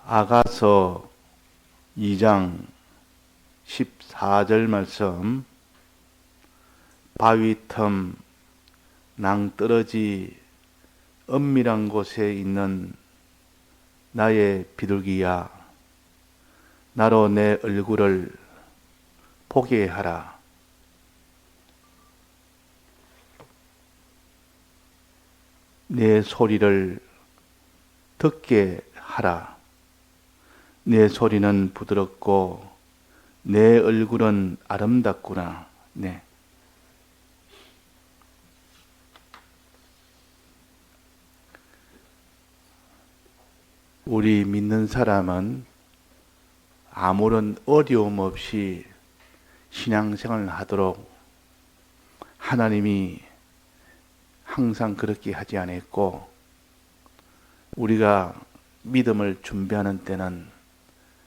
아가서 2장 14절 말씀. 바위틈 낭떠러지 은밀한 곳에 있는 나의 비둘기야, 나로 내 얼굴을 보게 하라. 내 소리를 듣게 하라. 내 소리는 부드럽고 내 얼굴은 아름답구나. 네. 우리 믿는 사람은 아무런 어려움 없이 신앙생활을 하도록 하나님이 항상 그렇게 하지 않았고, 우리가 믿음을 준비하는 때는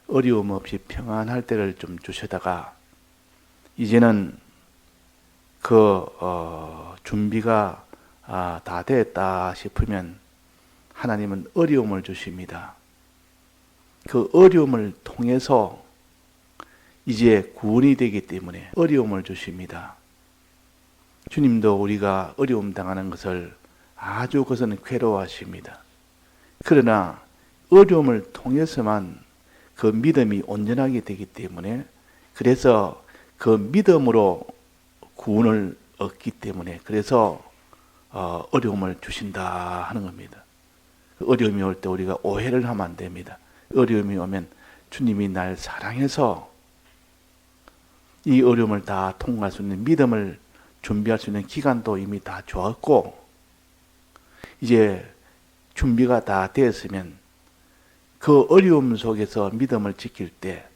어려움 없이 평안할 때를 좀 주시다가, 이제는 준비가 다 됐다 싶으면 하나님은 어려움을 주십니다. 그 어려움을 통해서 이제 구원이 되기 때문에 어려움을 주십니다. 주님도 우리가 어려움 당하는 것을 아주 그것은 괴로워하십니다. 그러나 어려움을 통해서만 그 믿음이 온전하게 되기 때문에, 그래서 그 믿음으로 구원을 얻기 때문에, 그래서 어려움을 주신다 하는 겁니다. 어려움이 올 때 우리가 오해를 하면 안 됩니다. 어려움이 오면 주님이 날 사랑해서 이 어려움을 다 통과할 수 있는 믿음을 준비할 수 있는 기간도 이미 다 좋았고, 이제 준비가 다 되었으면 그 어려움 속에서 믿음을 지킬 때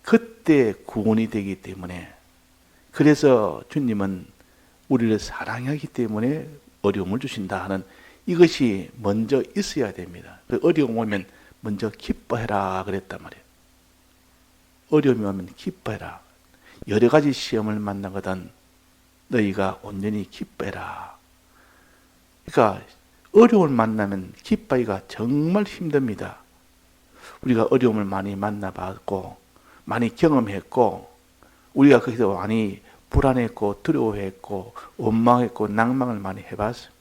그때 구원이 되기 때문에, 그래서 주님은 우리를 사랑하기 때문에 어려움을 주신다 하는 이것이 먼저 있어야 됩니다. 어려움 오면 먼저 기뻐해라 그랬단 말이에요. 어려움이 오면 기뻐해라. 여러 가지 시험을 만나거든 너희가 온전히 기뻐해라. 그러니까 어려움을 만나면 기뻐하기가 정말 힘듭니다. 우리가 어려움을 많이 만나봤고 많이 경험했고, 우리가 거기서 많이 불안했고 두려워했고 원망했고 낭망을 많이 해봤어요.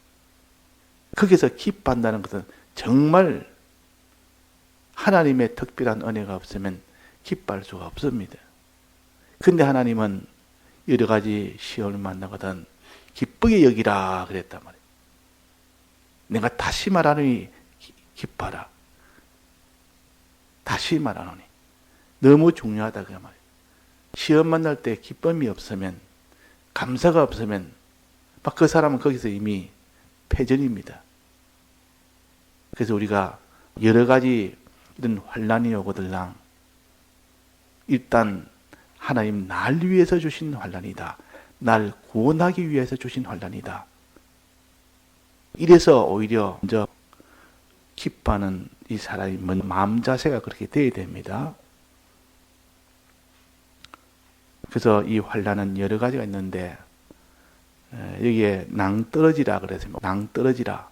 거기서 기뻐한다는 것은 정말 하나님의 특별한 은혜가 없으면 기뻐할 수가 없습니다. 근데 하나님은 여러 가지 시험을 만나거든 기쁘게 여기라 그랬단 말이에요. 내가 다시 말하노니 기뻐하라. 다시 말하노니. 너무 중요하다 그 말이에요. 시험 만날 때 기쁨이 없으면, 감사가 없으면 막 그 사람은 거기서 이미 패전입니다. 그래서 우리가 여러 가지 이런 환난이 오거들랑 일단 하나님 날 위해서 주신 환난이다. 날 구원하기 위해서 주신 환난이다. 이래서 오히려 먼저 기뻐하는 이 사람이 마음 자세가 그렇게 돼야 됩니다. 그래서 이 환난은 여러 가지가 있는데, 여기에 낭떠러지라 그래서 낭떠러지라.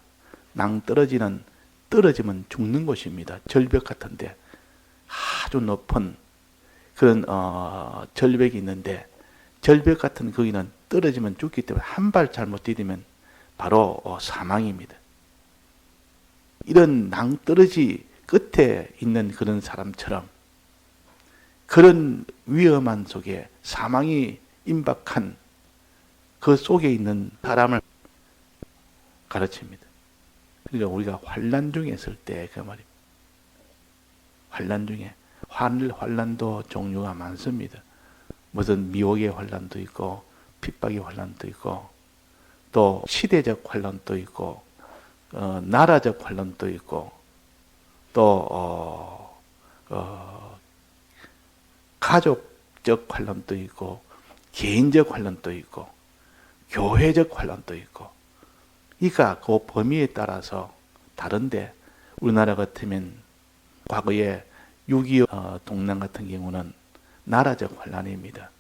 낭떠러지는 떨어지면 죽는 곳입니다. 절벽 같은데 아주 높은 그런 절벽이 있는데, 절벽 같은 거기는 떨어지면 죽기 때문에 한 발 잘못 디디면 바로 사망입니다. 이런 낭떠러지 끝에 있는 그런 사람처럼 그런 위험한 속에 사망이 임박한 그 속에 있는 사람을 가르칩니다. 그러니까 우리가 환난 중에 있을 때 그 말입니다. 환난 중에 환난도 종류가 많습니다. 무슨 미혹의 환난도 있고 핍박의 환난도 있고 또 시대적 환난도 있고 나라적 환난도 있고 또 가족적 환난도 있고 개인적 환난도 있고 교회적 환난도 있고, 그러니까 그 범위에 따라서 다른데, 우리나라 같으면 과거에 6.25 동란 같은 경우는 나라적 환난입니다.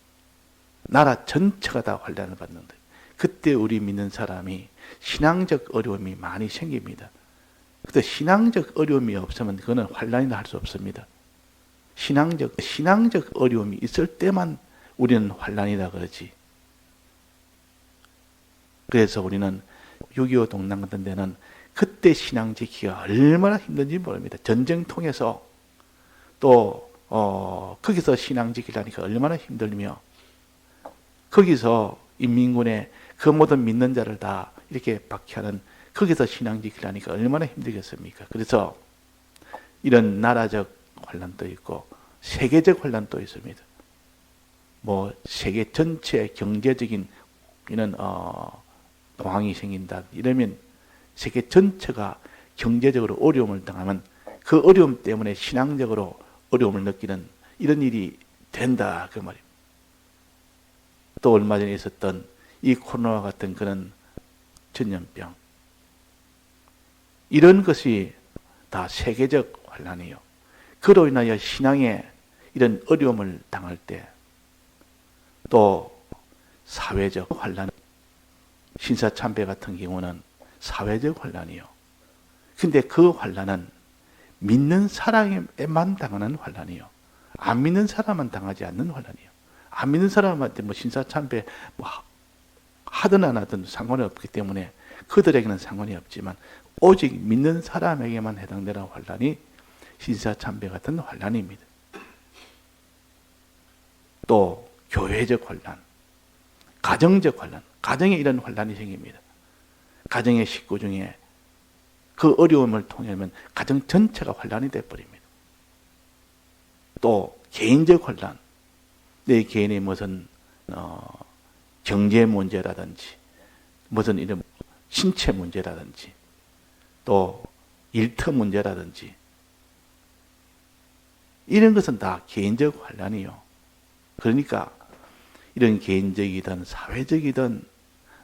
나라 전체가 다 환난을 받는데, 그때 우리 믿는 사람이 신앙적 어려움이 많이 생깁니다. 그래서 신앙적 어려움이 없으면 그거는 환난이라 할 수 없습니다. 신앙적 어려움이 있을 때만 우리는 환난이라 그러지. 그래서 우리는 6.25 동란 같은 데는 그때 신앙 지키기가 얼마나 힘든지 모릅니다. 전쟁 통해서 또 거기서 신앙 지키려니까 얼마나 힘들며 거기서 인민군의 그 모든 믿는 자를 다 이렇게 박해하는 거기서 신앙 지키려니까 얼마나 힘들겠습니까? 그래서 이런 나라적 환난도 있고 세계적 환난도 있습니다. 뭐 세계 전체 경제적인 이런 공황이 생긴다 이러면 세계 전체가 경제적으로 어려움을 당하면 그 어려움 때문에 신앙적으로 어려움을 느끼는 이런 일이 된다 그 말입니다. 또 얼마 전에 있었던 이 코로나와 같은 그런 전염병 이런 것이 다 세계적 환난이요. 그로 인하여 신앙에 이런 어려움을 당할 때 또 사회적 환난 신사참배 같은 경우는 사회적 환난이요. 근데 그 환난은 믿는 사람에만 당하는 환난이요. 안 믿는 사람은 당하지 않는 환난이요. 안 믿는 사람한테 뭐 신사참배 뭐 하든 안 하든 상관이 없기 때문에 그들에게는 상관이 없지만 오직 믿는 사람에게만 해당되는 환난이 신사참배 같은 환난입니다. 또 교회적 환난, 가정적 환난, 가정에 이런 환난이 생깁니다. 가정의 식구 중에 그 어려움을 통하면 가정 전체가 환난이 되어버립니다. 또 개인적 환난, 내 개인의 무슨 경제 문제라든지 무슨 이런 신체 문제라든지 또 일터 문제라든지 이런 것은 다 개인적 환난이요. 그러니까 이런 개인적이든 사회적이든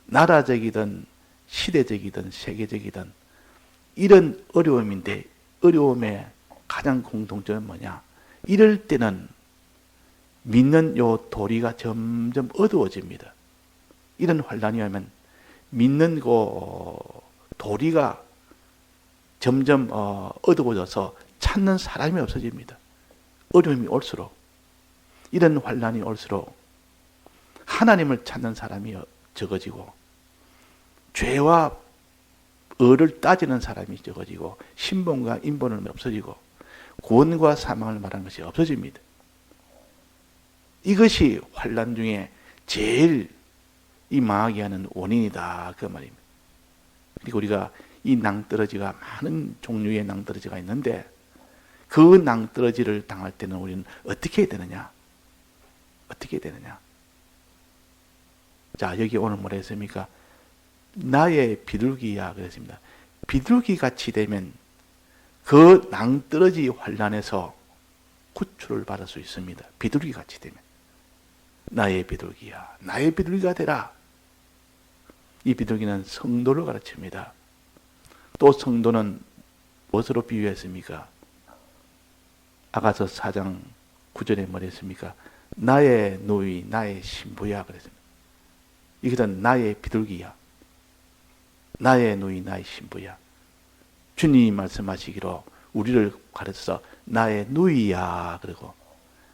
나라적이든 시대적이든 세계적이든 이런 어려움인데 어려움의 가장 공통점은 뭐냐? 이럴 때는 믿는 요 도리가 점점 어두워집니다. 이런 환난이 오면 믿는 그 도리가 점점 어두워져서 찾는 사람이 없어집니다. 어려움이 올수록 이런 환난이 올수록 하나님을 찾는 사람이 적어지고 죄와 의를 따지는 사람이 적어지고 신본과 인본은 없어지고 구원과 사망을 말하는 것이 없어집니다. 이것이 환난 중에 제일 이 망하게 하는 원인이다 그 말입니다. 그리고 우리가 이 낭떠러지가 많은 종류의 낭떠러지가 있는데 그 낭떠러지를 당할 때는 우리는 어떻게 해야 되느냐? 어떻게 해야 되느냐? 자, 여기 오늘 뭐라 했습니까? 나의 비둘기야 그랬습니다. 비둘기 같이 되면 그 낭떠러지 환난에서 구출을 받을 수 있습니다. 비둘기 같이 되면 나의 비둘기야, 나의 비둘기가 되라. 이 비둘기는 성도를 가르칩니다. 또 성도는 무엇으로 비유했습니까? 아가서 4장 9절에 뭐라 했습니까? 나의 누이, 나의 신부야 그랬습니다. 이것은 나의 비둘기야. 나의 누이, 나의 신부야. 주님이 말씀하시기로 우리를 가르쳐서 나의 누이야 그러고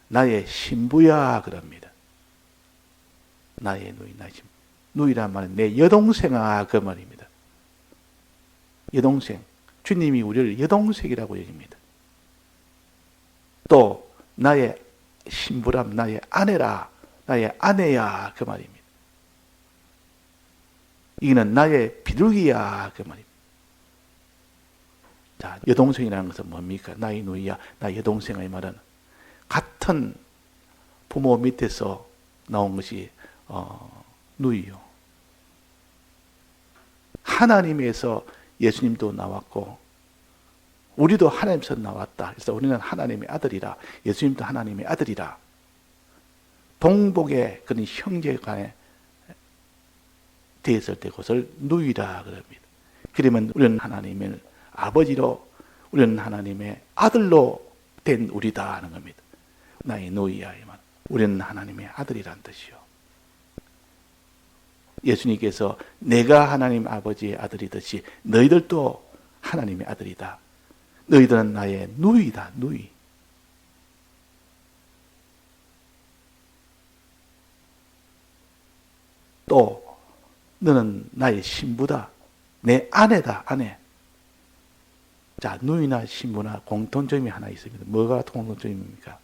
나의 신부야 그럽니다. 나의 누이, 나의 신부. 누이란 말은 내 여동생아 그 말입니다. 여동생. 주님이 우리를 여동생이라고 여깁니다. 또 나의 신부람 나의 아내라, 나의 아내야 그 말입니다. 이거는 나의 비둘기야 그 말입니다. 자, 여동생이라는 것은 뭡니까? 나의 누이야, 나의 여동생아 이 말은 같은 부모 밑에서 나온 것이 누이요. 하나님에서 예수님도 나왔고 우리도 하나님에서 나왔다. 그래서 우리는 하나님의 아들이라. 예수님도 하나님의 아들이라. 동복의 그런 형제간에 되었을 때 그것을 누이라 그럽니다. 그러면 우리는 하나님의 아버지로 우리는 하나님의 아들로 된 우리다 하는 겁니다. 나의 누이야 이 말. 우리는 하나님의 아들이란 뜻이요. 예수님께서 내가 하나님 아버지의 아들이듯이 너희들도 하나님의 아들이다. 너희들은 나의 누이다. 누이. 또 너는 나의 신부다. 내 아내다. 아내. 자, 누이나 신부나 공통점이 하나 있습니다. 뭐가 공통점입니까?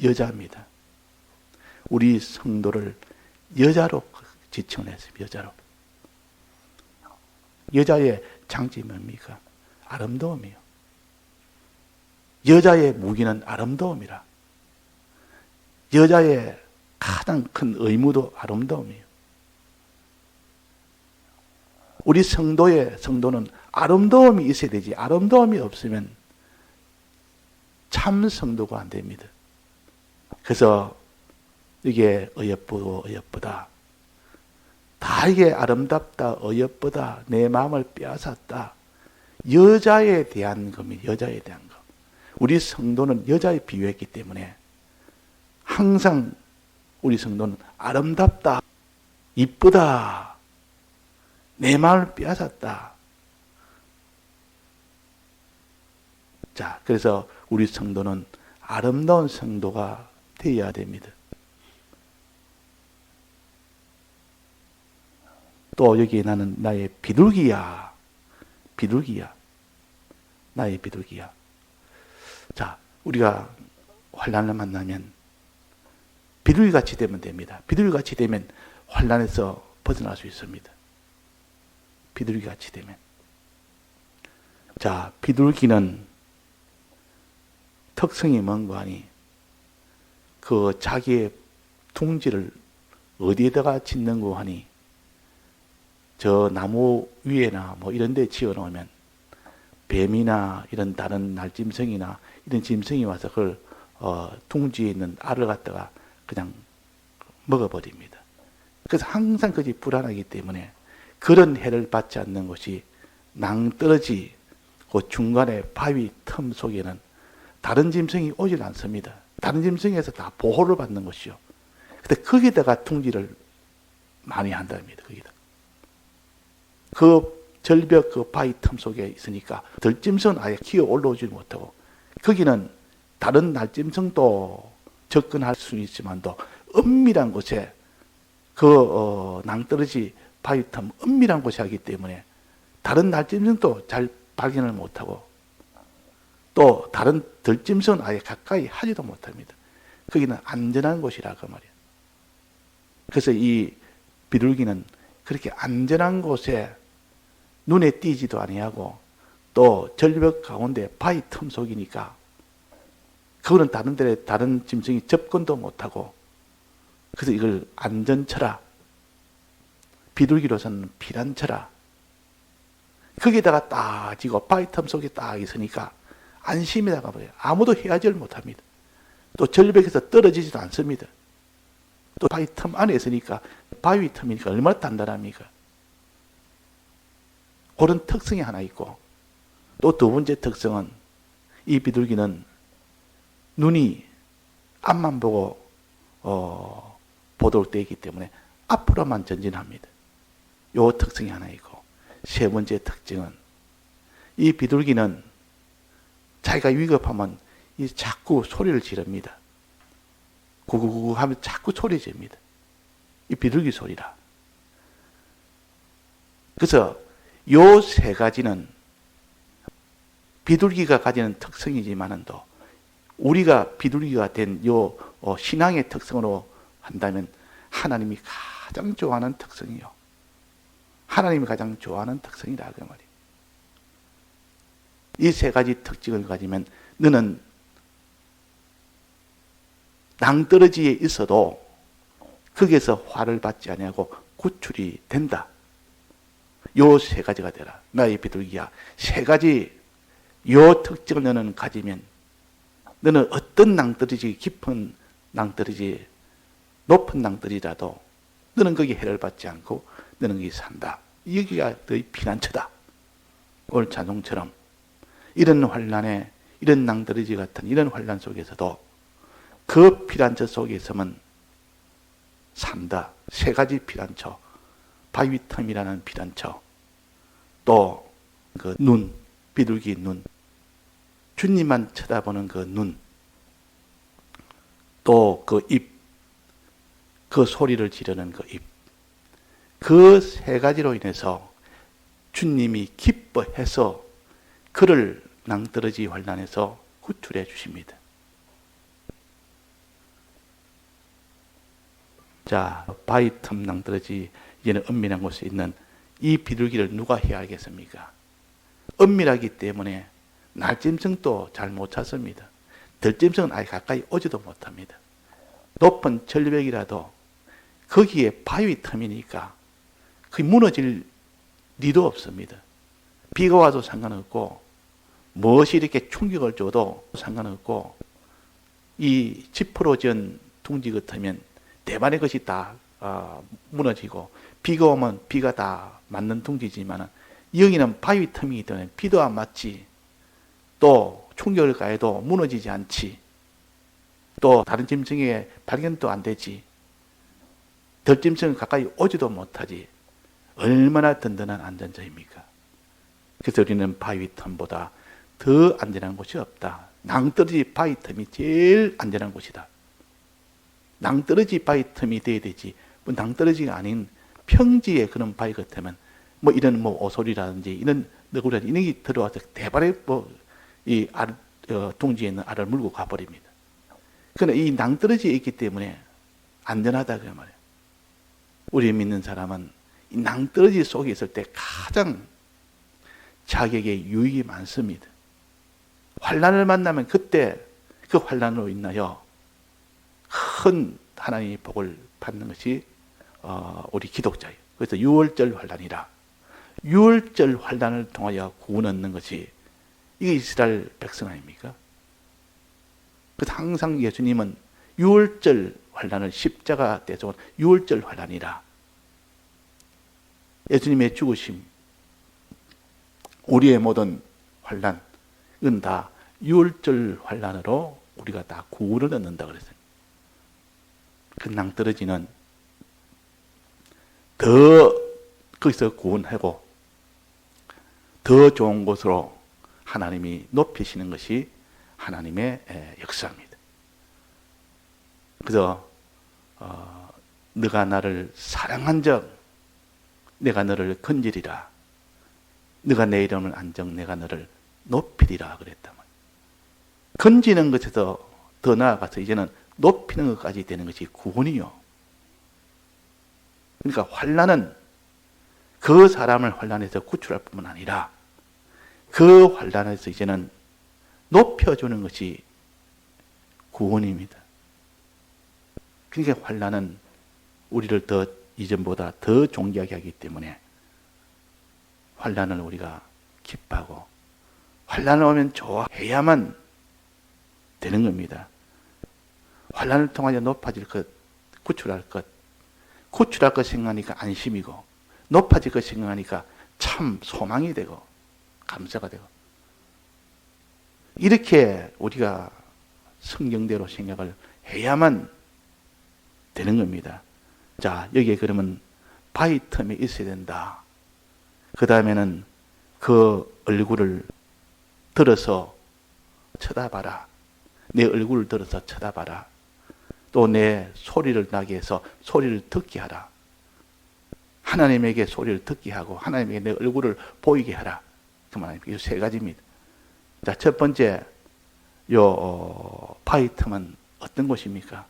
여자입니다. 우리 성도를 여자로 지칭을 했습니다. 여자로. 여자의 장점이 뭡니까? 아름다움이요. 여자의 무기는 아름다움이라. 여자의 가장 큰 의무도 아름다움이에요. 우리 성도는 아름다움이 있어야 되지. 아름다움이 없으면 참 성도가 안 됩니다. 그래서 이게 어여쁘다. 다 이게 아름답다, 어여쁘다, 내 마음을 빼앗았다. 여자에 대한 겁니다. 여자에 대한 것. 우리 성도는 여자에 비유했기 때문에 항상 우리 성도는 아름답다, 이쁘다, 내 마음을 빼앗았다. 자, 그래서 우리 성도는 아름다운 성도가 되어야 됩니다. 또 여기 나는 나의 비둘기야. 비둘기야. 나의 비둘기야. 자, 우리가 환난을 만나면 비둘기같이 되면 됩니다. 비둘기같이 되면 환난에서 벗어날 수 있습니다. 비둘기같이 되면. 자, 비둘기는 특성이 뭔가 하니 그 자기의 둥지를 어디에다가 짓는고 하니 저 나무 위에나 뭐 이런 데 지어 놓으면 뱀이나 이런 다른 날짐승이나 이런 짐승이 와서 그걸 둥지에 있는 알을 갖다가 그냥 먹어버립니다. 그래서 항상 그것이 불안하기 때문에 그런 해를 받지 않는 것이 낭떠러지 그 중간에 바위 틈 속에는 다른 짐승이 오질 않습니다. 다른 짐승에서 다 보호를 받는 것이요. 근데 거기다가 둥지를 많이 한답니다. 거기다. 그 절벽 그 바위 틈 속에 있으니까 들짐승은 아예 기어 올라오지 못하고 거기는 다른 날짐승도 접근할 수 있지만도 은밀한 곳에 그 낭떠러지 바위 틈 은밀한 곳에 하기 때문에 다른 날짐승도 잘 발견을 못하고 또 다른 들짐승은 아예 가까이 하지도 못합니다. 거기는 안전한 곳이라 그 말이에요. 그래서 이 비둘기는 그렇게 안전한 곳에 눈에 띄지도 아니하고 또 절벽 가운데 바위 틈 속이니까 그거는 다른 데에 다른 짐승이 접근도 못하고 그래서 이걸 안전처라 비둘기로서는 피난처라 거기다가 딱 지고 바위 틈 속에 딱 있으니까 안심이다가 뭐예요. 아무도 헤어지를 못합니다. 또 절벽에서 떨어지지도 않습니다. 또 바위 틈 안에 있으니까 바위 틈이니까 얼마나 단단합니까? 그런 특성이 하나 있고 또 두 번째 특성은 이 비둘기는 눈이 앞만 보고 보도록 되어 있기 때문에 앞으로만 전진합니다. 요 특성이 하나 있고 세 번째 특징은 이 비둘기는 자기가 위급하면 이 자꾸 소리를 지릅니다. 구구구구 하면 자꾸 소리 지릅니다. 이 비둘기 소리라. 그래서 요 세 가지는 비둘기가 가지는 특성이지만은 또 우리가 비둘기가 된 요 신앙의 특성으로 한다면 하나님이 가장 좋아하는 특성이요. 하나님이 가장 좋아하는 특성이라 그 말이에요. 이 세 가지 특징을 가지면 너는 낭떠러지에 있어도 거기에서 화를 받지 아니하고 구출이 된다. 요 세 가지가 되라. 나의 비둘기야. 세 가지 요 특징을 너는 가지면 너는 어떤 낭떠러지 깊은 낭떠러지 높은 낭떠러지라도 너는 거기 해를 받지 않고 너는 거기 산다. 여기가 너의 피난처다. 오늘 찬송처럼 이런 환난에 이런 낭떠러지 같은 이런 환난 속에서도 그 피난처 속에서만 산다. 세 가지 피난처, 바위 틈이라는 피난처, 또 그 눈, 비둘기 눈, 주님만 쳐다보는 그 눈, 또 그 입, 그 소리를 지르는 그 입, 그 세 가지로 인해서 주님이 기뻐해서 그를 낭떠러지 환난에서 구출해 주십니다. 자, 바위 틈 낭떠러지 이제는 은밀한 곳에 있는 이 비둘기를 누가 해야 알겠습니까? 은밀하기 때문에 날짐승도 잘 못 찾습니다. 들짐승은 아예 가까이 오지도 못합니다. 높은 절벽이라도 거기에 바위 틈이니까 그게 무너질 리도 없습니다. 비가 와도 상관없고 무엇이 이렇게 충격을 줘도 상관없고 이 지프로 지은 둥지 같으면 대만의 것이 다 무너지고 비가 오면 비가 다 맞는 둥지지만 여기는 바위 틈이기 때문에 비도 안 맞지, 또 충격을 가해도 무너지지 않지, 또 다른 짐승의 발견도 안 되지, 들짐승은 가까이 오지도 못하지. 얼마나 든든한 안전자입니까? 그래서 우리는 바위 틈보다 더 안전한 곳이 없다. 낭떠러지 바위 틈이 제일 안전한 곳이다. 낭떠러지 바위 틈이 돼야 되지. 뭐 낭떠러지가 아닌 평지의 그런 바위 같으면 뭐 이런 뭐 오솔이라든지 이런 너구리라든지 이런 게 들어와서 대발에 이 둥지에 있는 알을 물고 가버립니다. 그러나 이 낭떠러지에 있기 때문에 안전하다 그 말이에요. 우리 믿는 사람은 이 낭떠러지 속에 있을 때 가장 자격에 유익이 많습니다. 환난을 만나면 그때 그 환난으로 인하여 큰 하나님의 복을 받는 것이 우리 기독자예요. 그래서 유월절 환난이라, 유월절 환난을 통하여 구원 얻는 것이 이게 이스라엘 백성 아닙니까? 그래서 항상 예수님은 유월절 환난을 십자가 대속은 유월절 환난이라, 예수님의 죽으심, 우리의 모든 환난, 이건 다 유월절 환난으로 우리가 다 구원을 얻는다 그랬어요. 그 낭떠러지는 더 거기서 구원하고 더 좋은 곳으로 하나님이 높이시는 것이 하나님의 역사입니다. 그래서 너가 나를 사랑한즉 내가 너를 건지리라, 너가 내 이름을 안정 내가 너를 높이리라 그랬다면, 건지는 것에서 더 나아가서 이제는 높이는 것까지 되는 것이 구원이요. 그러니까 환난은 그 사람을 환난에서 구출할 뿐만 아니라 그 환난에서 이제는 높여주는 것이 구원입니다. 그러니까 환난은 우리를 더 이전보다 더 존귀하게 하기 때문에 환난을 우리가 기뻐하고 환난을 오면 좋아해야만 되는 겁니다. 환난을 통하여 높아질 것, 구출할 것, 구출할 것 생각하니까 안심이고 높아질 것 생각하니까 참 소망이 되고 감사가 되고, 이렇게 우리가 성경대로 생각을 해야만 되는 겁니다. 자, 여기에 그러면 바위 틈에 있어야 된다. 그 다음에는 그 얼굴을 들어서 쳐다봐라. 내 얼굴을 들어서 쳐다봐라. 또 내 소리를 나게 해서 소리를 듣게 하라. 하나님에게 소리를 듣게 하고 하나님에게 내 얼굴을 보이게 하라. 그 말입니다. 이 세 가지입니다. 자, 첫 번째, 바위 틈은 어떤 곳입니까?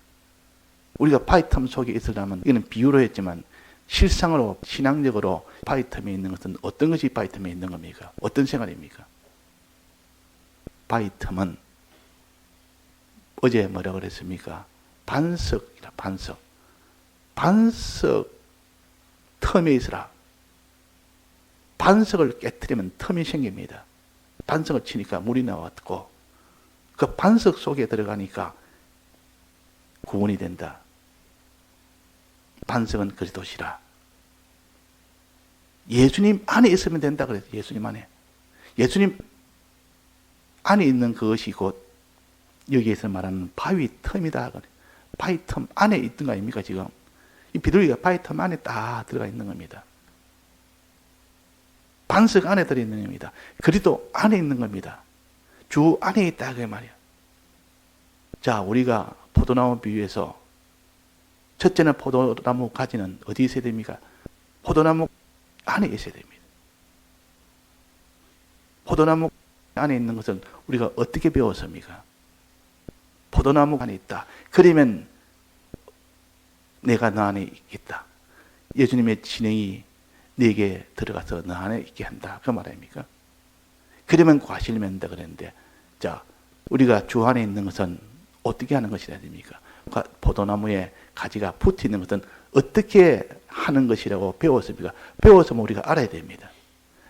우리가 바위 틈 속에 있으려면, 이거는 비유로 했지만 실상으로 신앙적으로 바위 틈에 있는 것은 어떤 것이 바위 틈에 있는 겁니까? 어떤 생활입니까? 바위 틈은 어제 뭐라고 그랬습니까? 반석이라, 반석. 반석 틈에 있으라. 반석을 깨뜨리면 틈이 생깁니다. 반석을 치니까 물이 나왔고 그 반석 속에 들어가니까 구원이 된다. 반석은 그리스도시라. 예수님 안에 있으면 된다 그랬어요. 예수님 안에. 예수님 안에 있는 그것이 곧 여기에서 말하는 바위 틈이다. 바위 틈 안에 있던 거 아닙니까 지금? 이 비둘기가 바위 틈 안에 딱 들어가 있는 겁니다. 반석 안에 들어있는 겁니다. 그리스도 안에 있는 겁니다. 주 안에 있다 그 말이야. 자, 우리가 포도나무 비유에서 첫째는 포도나무 가지는 어디 있어야 됩니까? 포도나무 안에 있어야 됩니다. 포도나무 안에 있는 것은 우리가 어떻게 배웠습니까? 포도나무 안에 있다. 그러면 내가 너 안에 있겠다. 예수님의 진행이 네게 들어가서 너 안에 있게 한다. 그 말 아닙니까? 그러면 과실면다 그랬는데, 자, 우리가 주 안에 있는 것은 어떻게 하는 것이라 됩니까? 포도나무에 가지가 붙어 있는 것은 어떻게 하는 것이라고 배웠습니까? 배웠으면 우리가 알아야 됩니다.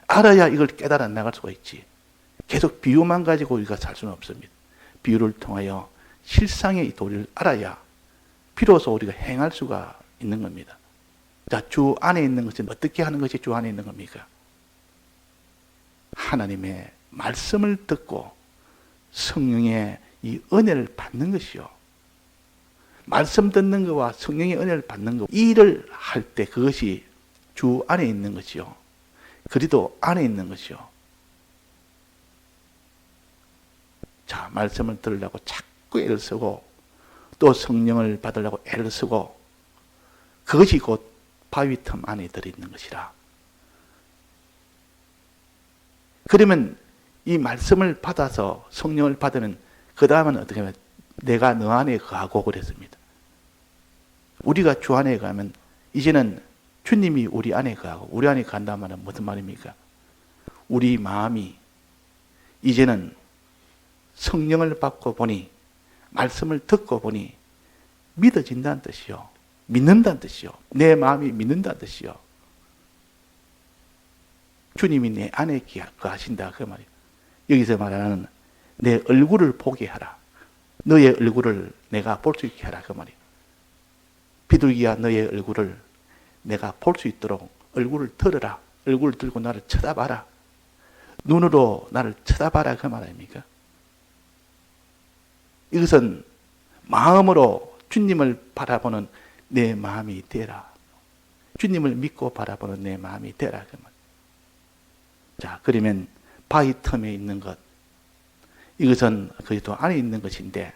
알아야 이걸 깨달아 나갈 수가 있지. 계속 비유만 가지고 우리가 살 수는 없습니다. 비유를 통하여 실상의 이 도리를 알아야 비로소 우리가 행할 수가 있는 겁니다. 자, 주 안에 있는 것은 어떻게 하는 것이 주 안에 있는 겁니까? 하나님의 말씀을 듣고 성령의 이 은혜를 받는 것이요. 말씀 듣는 것과 성령의 은혜를 받는 것, 이 일을 할 때 그것이 주 안에 있는 것이요. 그리스도 안에 있는 것이요. 자, 말씀을 들으려고 자꾸 애를 쓰고 또 성령을 받으려고 애를 쓰고 그것이 곧 바위 틈 안에 들어있는 것이라. 그러면 이 말씀을 받아서 성령을 받으면 그 다음은 어떻게 하면 내가 너 안에 거하고 그랬습니다. 우리가 주 안에 가면 이제는 주님이 우리 안에 거하고 우리 안에 간다는 말은 무슨 말입니까? 우리 마음이 이제는 성령을 받고 보니 말씀을 듣고 보니 믿어진다는 뜻이요. 믿는다는 뜻이요. 내 마음이 믿는다는 뜻이요. 주님이 내 안에 거하신다 그 말이에요. 여기서 말하는 내 얼굴을 보게 하라. 너의 얼굴을 내가 볼 수 있게 하라 그 말이에요. 비둘기야 너의 얼굴을 내가 볼 수 있도록 얼굴을 들어라. 얼굴을 들고 나를 쳐다봐라. 눈으로 나를 쳐다봐라 그 말 아닙니까? 이것은 마음으로 주님을 바라보는 내 마음이 되라. 주님을 믿고 바라보는 내 마음이 되라 그 말. 자, 그러면 바위 틈에 있는 것, 이것은 그리스도 안에 있는 것인데,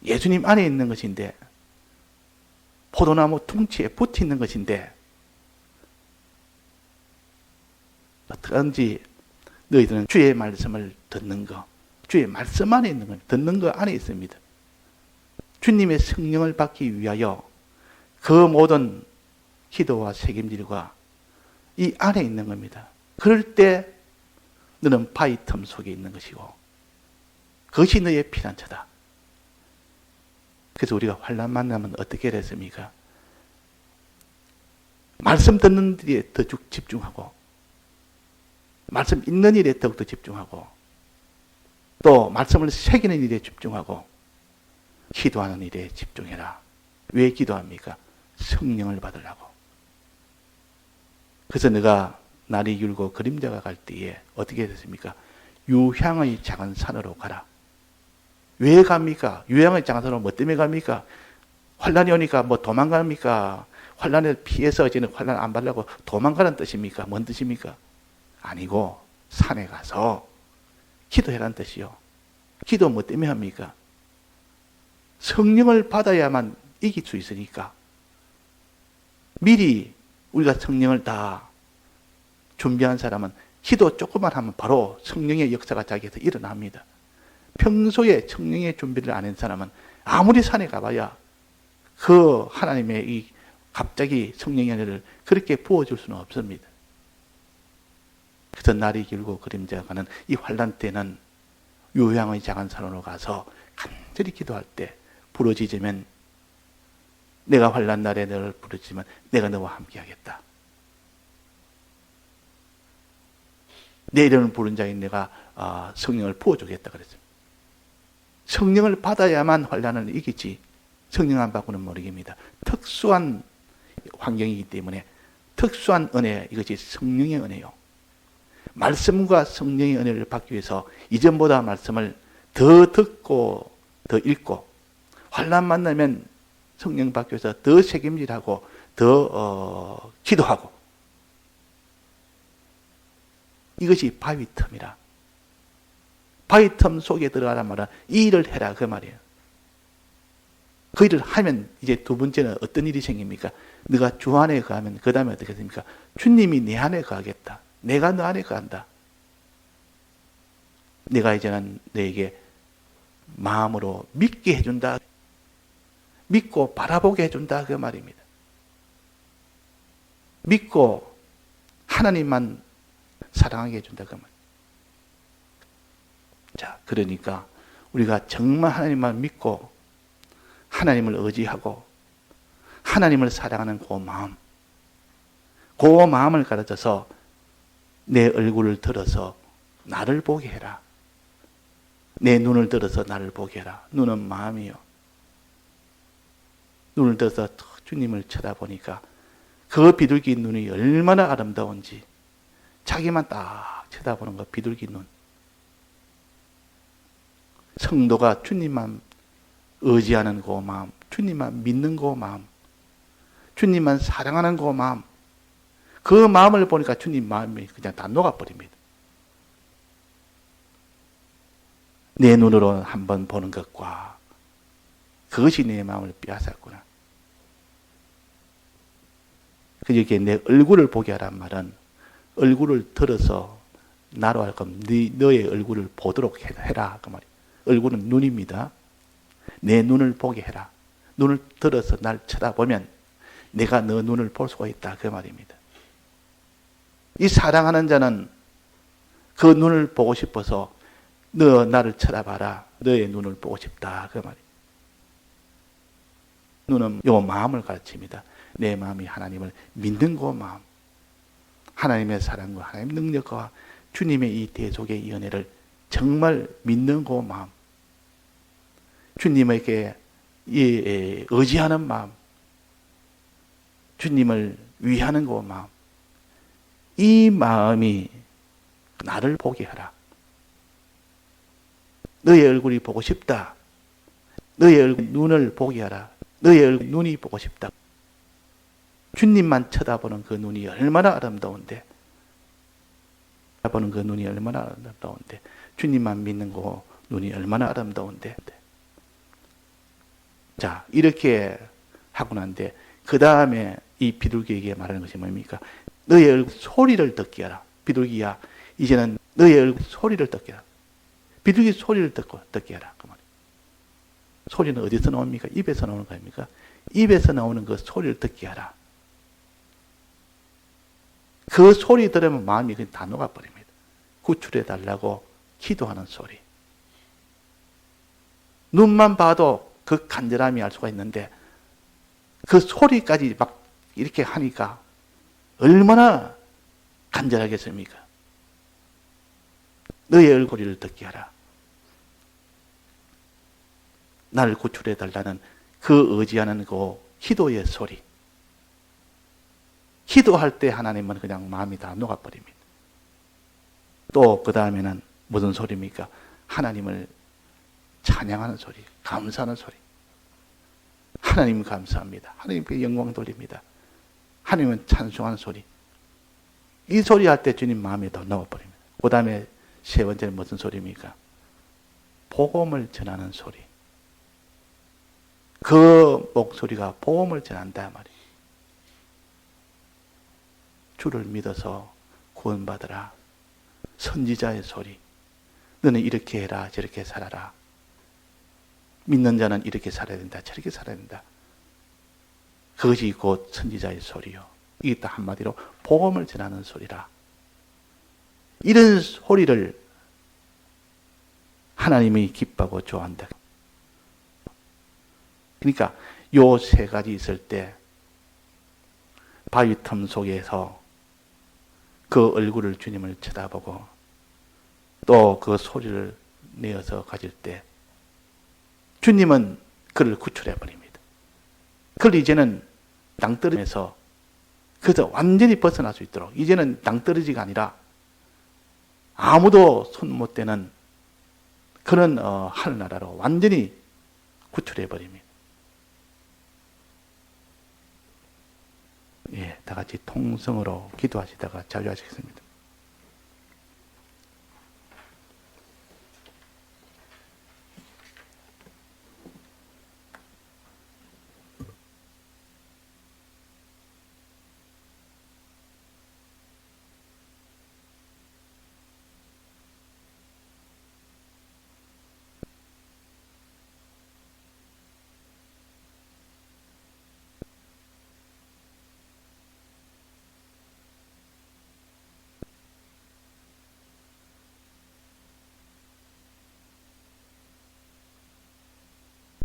예수님 안에 있는 것인데, 포도나무 퉁치에 붙어 있는 것인데, 어떻게든지 너희들은 주의 말씀을 듣는 것, 주의 말씀 안에 있는 것, 듣는 것 안에 있습니다. 주님의 성령을 받기 위하여 그 모든 기도와 책임질과 이 안에 있는 겁니다. 그럴 때 너는 바위 틈 속에 있는 것이고 그것이 너의 피난처다. 그래서 우리가 환난 만나면 어떻게 됐습니까? 말씀 듣는 일에 더 집중하고 말씀 읽는 일에 더욱더 집중하고 또 말씀을 새기는 일에 집중하고 기도하는 일에 집중해라. 왜 기도합니까? 성령을 받으려고. 그래서 내가 날이 길고 그림자가 갈 때에 어떻게 됐습니까? 유향의 작은 산으로 가라. 왜 갑니까? 유향의 작은 산으로 뭐 때문에 갑니까? 환란이 오니까 뭐 도망갑니까? 환란을 피해서 이제는 환란 안 받으려고 도망가는 뜻입니까? 뭔 뜻입니까? 아니고 산에 가서 기도해라는 뜻이요. 기도 뭐 때문에 합니까? 성령을 받아야만 이길 수 있으니까 미리 우리가 성령을 다 준비한 사람은 기도 조금만 하면 바로 성령의 역사가 자기에서 일어납니다. 평소에 성령의 준비를 안 한 사람은 아무리 산에 가봐야 그 하나님의 이 갑자기 성령의 은혜를 그렇게 부어줄 수는 없습니다. 그래서 날이 길고 그림자가 가는 이 환란 때는 요양의 작은 산으로 가서 간절히 기도할 때 부르짖으면 내가 환란 날에 너를 부르짖으면 내가 너와 함께 하겠다. 내 이름을 부른 자인 내가 성령을 부어주겠다 그랬습니다. 성령을 받아야만 환란을 이기지 성령 안 받고는 모르겠습니다. 특수한 환경이기 때문에 특수한 은혜, 이것이 성령의 은혜요. 말씀과 성령의 은혜를 받기 위해서 이전보다 말씀을 더 듣고 더 읽고 환난 만나면 성령 받기 위해서 더 책임질하고 더 기도하고 이것이 바위 틈이라. 바위 틈 속에 들어가란 말은 이 일을 해라 그 말이에요. 그 일을 하면 이제 두 번째는 어떤 일이 생깁니까? 네가 주 안에 거하면 그 다음에 어떻게 됩니까? 주님이 내 안에 거하겠다. 내가 너 안에 거한다. 내가 이제는 너에게 마음으로 믿게 해준다. 믿고 바라보게 해준다 그 말입니다. 믿고 하나님만 사랑하게 해준다 그 말. 자, 그러니까 우리가 정말 하나님만 믿고 하나님을 의지하고 하나님을 사랑하는 그 마음을 가르쳐서 내 얼굴을 들어서 나를 보게 해라. 내 눈을 들어서 나를 보게 해라. 눈은 마음이요. 눈을 들어서 주님을 쳐다보니까 그 비둘기 눈이 얼마나 아름다운지 자기만 딱 쳐다보는 거 비둘기 눈. 성도가 주님만 의지하는 그 마음, 주님만 믿는 그 마음, 주님만 사랑하는 그 마음, 그 마음을 보니까 주님 마음이 그냥 다 녹아버립니다. 내 눈으로 한번 보는 것과 그것이 내 마음을 빼앗았구나. 그저께 내 얼굴을 보게 하란 말은 얼굴을 들어서 나로 하여금 너의 얼굴을 보도록 해라 그 말이에요. 얼굴은 눈입니다. 내 눈을 보게 해라. 눈을 들어서 날 쳐다보면 내가 너 눈을 볼 수가 있다 그 말입니다. 이 사랑하는 자는 그 눈을 보고 싶어서 너 나를 쳐다봐라. 너의 눈을 보고 싶다 그 말이에요. 눈은 요 마음을 가르칩니다. 내 마음이 하나님을 믿는 그 마음, 하나님의 사랑과 하나님의 능력과 주님의 이 대속의 연애를 정말 믿는 그 마음, 주님에게 의지하는 마음, 주님을 위하는 그 마음, 이 마음이 나를 보게 하라. 너의 얼굴이 보고 싶다. 너의 얼굴 눈을 보게 하라. 너의 얼굴 눈이 보고 싶다. 주님만 쳐다보는 그 눈이 얼마나 아름다운데, 쳐다보는 그 눈이 얼마나 아름다운데, 주님만 믿는 그 눈이 얼마나 아름다운데. 자, 이렇게 하고 난데 그 다음에 이 비둘기에게 말하는 것이 뭡니까? 너의 얼굴 소리를 듣게 하라. 비둘기야, 이제는 너의 얼굴 소리를 듣게 하라. 비둘기 소리를 듣게 하라. 그 말이에요. 소리는 어디서 나옵니까? 입에서 나오는 거 아닙니까? 입에서 나오는 그 소리를 듣게 하라. 그 소리 들으면 마음이 그냥 다 녹아버립니다. 구출해 달라고 기도하는 소리. 눈만 봐도 그 간절함이 알 수가 있는데 그 소리까지 막 이렇게 하니까 얼마나 간절하겠습니까? 너의 얼굴을 듣게 하라. 나를 구출해 달라는 그 의지하는 그 기도의 소리. 기도할 때 하나님은 그냥 마음이 다 녹아버립니다. 또 그 다음에는 무슨 소리입니까? 하나님을 찬양하는 소리, 감사하는 소리. 하나님 감사합니다. 하나님께 영광 돌립니다. 하나님은 찬송하는 소리. 이 소리 할 때 주님 마음이 더 녹아버립니다. 그 다음에 세 번째는 무슨 소리입니까? 복음을 전하는 소리. 그 목소리가 복음을 전한다 말이에요. 주를 믿어서 구원받으라. 선지자의 소리. 너는 이렇게 해라, 저렇게 살아라. 믿는 자는 이렇게 살아야 된다, 저렇게 살아야 된다. 그것이 곧 선지자의 소리요. 이게 또 한마디로 복음을 전하는 소리라. 이런 소리를 하나님이 기뻐하고 좋아한다. 그러니까 요 세 가지 있을 때 바위 틈 속에서 그 얼굴을 주님을 쳐다보고 또 그 소리를 내어서 가질 때 주님은 그를 구출해 버립니다. 그를 이제는 낭떠러지에서 그래서 완전히 벗어날 수 있도록 이제는 낭떠러지가 아니라 아무도 손 못 대는 그런 하늘나라로 완전히 구출해 버립니다. 예, 다 같이 통성으로 기도하시다가 자유하시겠습니다.